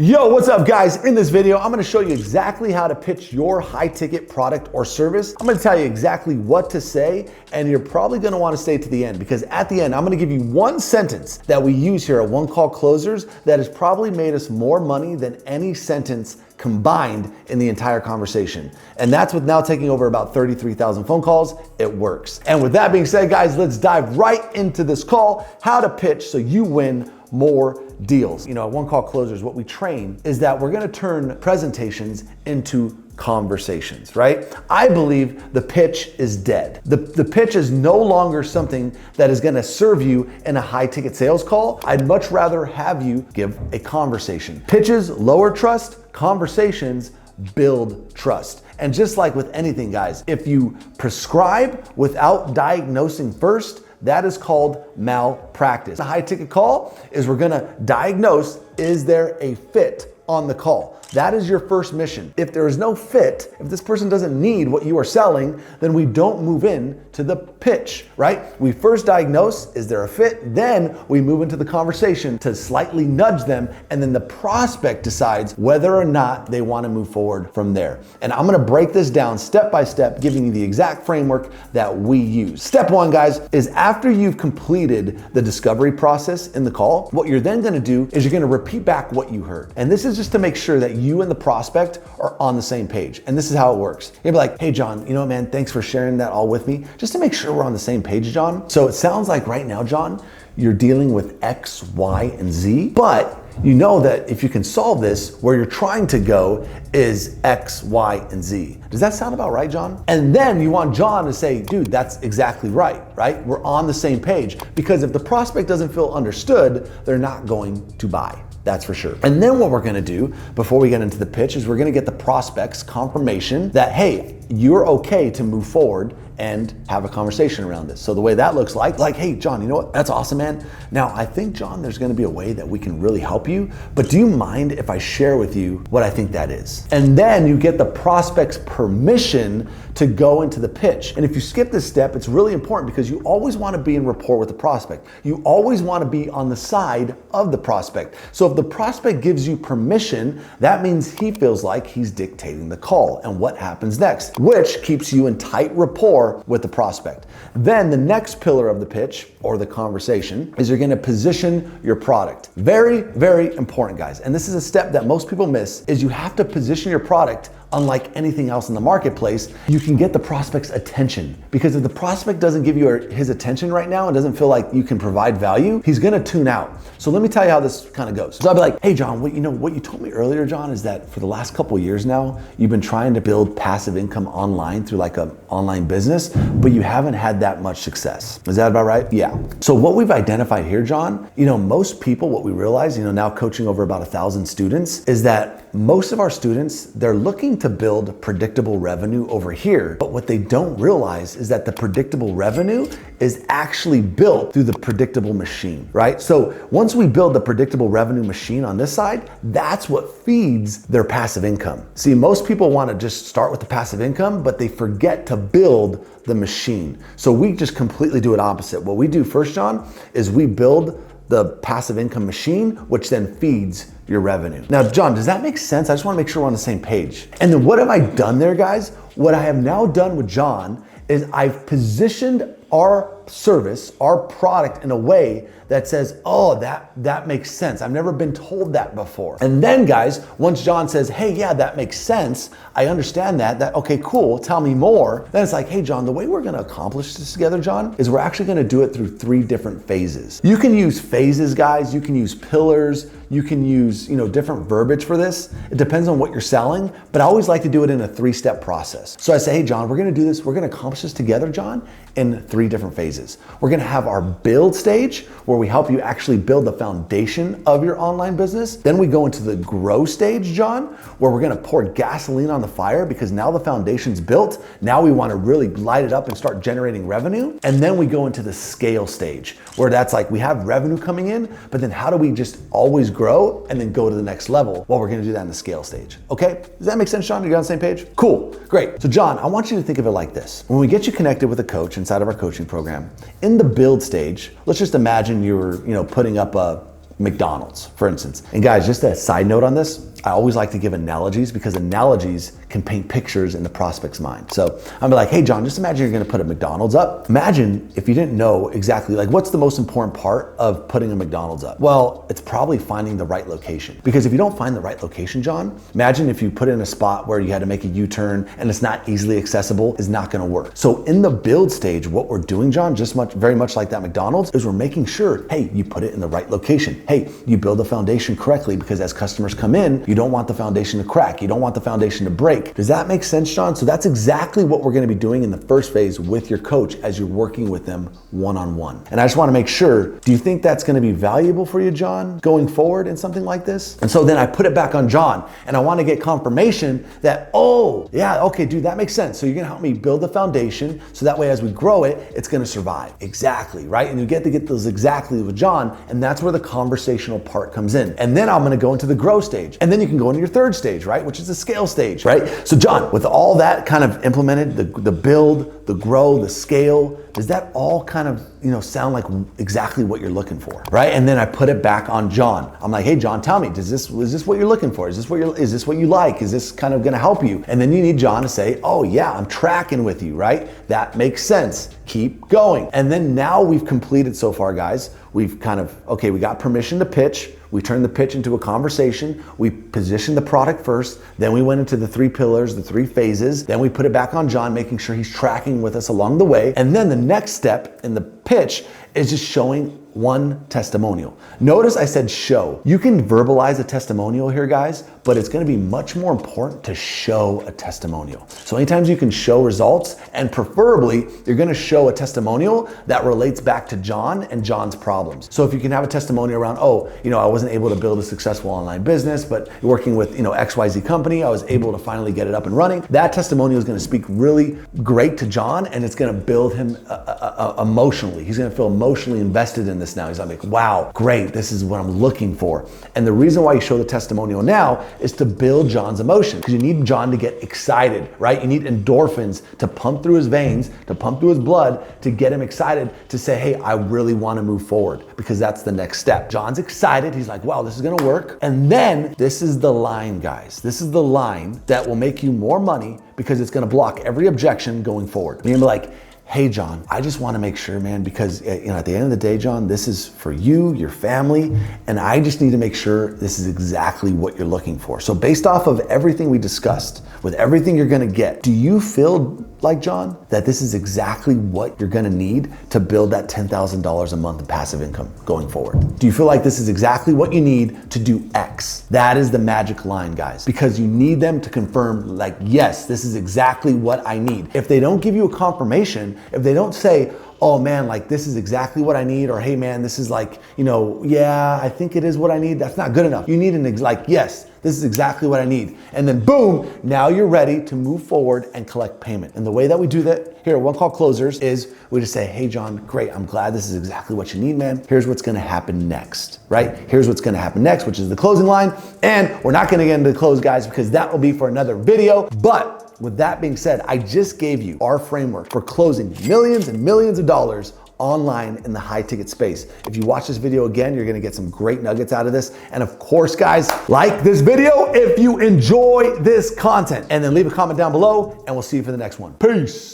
Yo, what's up guys? In this video, I'm gonna show you exactly how to pitch your high ticket product or service. I'm gonna tell you exactly what to say, and you're probably gonna wanna stay to the end because at the end, I'm gonna give you one sentence that we use here at One Call Closers that has probably made us more money than any sentence combined in the entire conversation. And that's with now taking over about 33,000 phone calls, it works. And with that being said, guys, let's dive right into this call, how to pitch so you win more deals. You know, at One Call Closers, what we train is that we're gonna turn presentations into conversations, right? I believe the pitch is dead. The pitch is no longer something that is gonna serve you in a high ticket sales call. I'd much rather have you give a conversation. Pitches lower trust, conversations build trust. And just like with anything, guys, if you prescribe without diagnosing first, that is called malpractice. A high ticket call is we're gonna diagnose, is there a fit on the call? That is your first mission. If there is no fit, if this person doesn't need what you are selling, then we don't move in to the pitch, right? We first diagnose, is there a fit? Then we move into the conversation to slightly nudge them, and then the prospect decides whether or not they wanna move forward from there. And I'm gonna break this down step by step, giving you the exact framework that we use. Step one, guys, is after you've completed the discovery process in the call, what you're then gonna do is you're gonna repeat back what you heard. And this is just to make sure that you and the prospect are on the same page. And this is how it works. You'll be like, hey, John, you know what, man, thanks for sharing that all with me. Just to make sure we're on the same page, John. So it sounds like right now, John, you're dealing with X, Y, and Z, but you know that if you can solve this, where you're trying to go is X, Y, and Z. Does that sound about right, John? And then you want John to say, dude, that's exactly right? We're on the same page. Because if the prospect doesn't feel understood, they're not going to buy. That's for sure. And then what we're gonna do before we get into the pitch is we're gonna get the prospect's confirmation that, hey, you're okay to move forward and have a conversation around this. So the way that looks like, hey, John, you know what? That's awesome, man. Now, I think, John, there's gonna be a way that we can really help you, but do you mind if I share with you what I think that is? And then you get the prospect's permission to go into the pitch. And if you skip this step, it's really important because you always wanna be in rapport with the prospect. You always wanna be on the side of the prospect. So if the prospect gives you permission, that means he feels like he's dictating the call and what happens next, which keeps you in tight rapport with the prospect. Then the next pillar of the pitch or the conversation is you're gonna position your product. Very, very important, guys. And this is a step that most people miss, is you have to position your product unlike anything else in the marketplace. You can get the prospect's attention, because if the prospect doesn't give you his attention right now and doesn't feel like you can provide value, he's gonna tune out. So let me tell you how this kind of goes. So I'll be like, hey, John, what you told me earlier, John, is that for the last couple of years now, you've been trying to build passive income online through like an online business, but you haven't had that much success. Is that about right? Yeah. So what we've identified here, John, most people, what we realize, now coaching over about 1,000 students, is that most of our students, they're looking to build predictable revenue over here. But what they don't realize is that the predictable revenue is actually built through the predictable machine, right? So once we build the predictable revenue machine on this side, that's what feeds their passive income. See, most people want to just start with the passive income, but they forget to build the machine. So we just completely do it opposite. What we do first, John, is we build the passive income machine, which then feeds your revenue. Now, John, does that make sense? I just wanna make sure we're on the same page. And then what have I done there, guys? What I have now done with John is I've positioned our service, our product in a way that says, oh, that makes sense. I've never been told that before. And then guys, once John says, hey, yeah, that makes sense. I understand that, okay, cool, tell me more. Then it's like, hey, John, the way we're gonna accomplish this together, John, is we're actually gonna do it through 3 different phases. You can use phases, guys. You can use pillars. You can use, different verbiage for this. It depends on what you're selling, but I always like to do it in a 3-step process. So I say, hey, John, we're gonna do this. We're gonna accomplish this together, John, in 3 different phases. We're gonna have our build stage, where we help you actually build the foundation of your online business. Then we go into the grow stage, John, where we're gonna pour gasoline on the fire because now the foundation's built. Now we wanna really light it up and start generating revenue. And then we go into the scale stage, where that's like we have revenue coming in, but then how do we just always grow and then go to the next level? Well, we're gonna do that in the scale stage. Okay, does that make sense, John? You're on the same page? Cool, great. So John, I want you to think of it like this. When we get you connected with a coach inside of our coaching program, in the build stage, let's just imagine you're putting up a McDonald's, for instance. And guys, just a side note on this, I always like to give analogies because analogies can paint pictures in the prospect's mind. So I'm like, hey John, just imagine you're gonna put a McDonald's up. Imagine if you didn't know exactly, like what's the most important part of putting a McDonald's up? Well, it's probably finding the right location. Because if you don't find the right location, John, imagine if you put it in a spot where you had to make a U-turn and it's not easily accessible, is not gonna work. So in the build stage, what we're doing, John, very much like that McDonald's, is we're making sure, hey, you put it in the right location. Hey, you build the foundation correctly because as customers come in, you don't want the foundation to crack. You don't want the foundation to break. Does that make sense, John? So that's exactly what we're gonna be doing in the first phase with your coach as you're working with them one-on-one. And I just wanna make sure, do you think that's gonna be valuable for you, John, going forward in something like this? And so then I put it back on John and I wanna get confirmation that, oh, yeah, okay, dude, that makes sense. So you're gonna help me build the foundation so that way as we grow it, it's gonna survive. Exactly, right? And you get to get those exactly with John, and that's where the conversational part comes in. And then I'm gonna go into the grow stage. And then you can go into your third stage, right? Which is the scale stage, right? So John, with all that kind of implemented, the build, the grow, the scale, does that all kind of, sound like exactly what you're looking for, right? And then I put it back on John. I'm like, hey John, tell me, is this what you're looking for? Is this what you like? Is this kind of gonna help you? And then you need John to say, oh yeah, I'm tracking with you, right? That makes sense. Keep going. And then now we've completed so far, guys. We've kind of, okay, we got permission to pitch. We turned the pitch into a conversation. We positioned the product first. Then we went into the 3 pillars, the 3 phases. Then we put it back on John, making sure he's tracking with us along the way. And then the next step in the pitch is just showing one testimonial. Notice I said show. You can verbalize a testimonial here, guys, but it's gonna be much more important to show a testimonial. So anytime you can show results, and preferably you're gonna show a testimonial that relates back to John and John's problems. So if you can have a testimonial around, I wasn't able to build a successful online business, but working with, XYZ company, I was able to finally get it up and running. That testimonial is gonna speak really great to John, and it's gonna build him emotionally. He's gonna feel emotionally invested in this now. He's like, wow, great, this is what I'm looking for. And the reason why you show the testimonial now is to build John's emotion, because you need John to get excited, right? You need endorphins to pump through his veins, to pump through his blood, to get him excited to say, hey, I really want to move forward, because that's the next step. John's excited. He's like, wow, this is going to work. And then this is the line, guys. This is the line that will make you more money, because it's going to block every objection going forward. You're going to be like, hey John, I just want to make sure, man, because at the end of the day, John, this is for you, your family, and I just need to make sure this is exactly what you're looking for. So based off of everything we discussed, with everything you're going to get, do you feel like, John, that this is exactly what you're going to need to build that $10,000 a month in passive income going forward? Do you feel like this is exactly what you need to do X? That is the magic line, guys, because you need them to confirm, like, yes, this is exactly what I need. If they don't give you a confirmation, if they don't say, oh man, like this is exactly what I need, or hey man, this is like, yeah, I think it is what I need, that's not good enough. You need yes, this is exactly what I need. And then boom, now you're ready to move forward and collect payment. And the way that we do that here at One Call Closers is we just say, hey John, great, I'm glad this is exactly what you need, man. Here's what's gonna happen next, right? Here's what's gonna happen next, which is the closing line. And we're not gonna get into the close, guys, because that will be for another video. But with that being said, I just gave you our framework for closing millions and millions of dollars online in the high ticket space. If you watch this video again, you're gonna get some great nuggets out of this. And of course, guys, like this video if you enjoy this content, and then leave a comment down below, and we'll see you for the next one. Peace.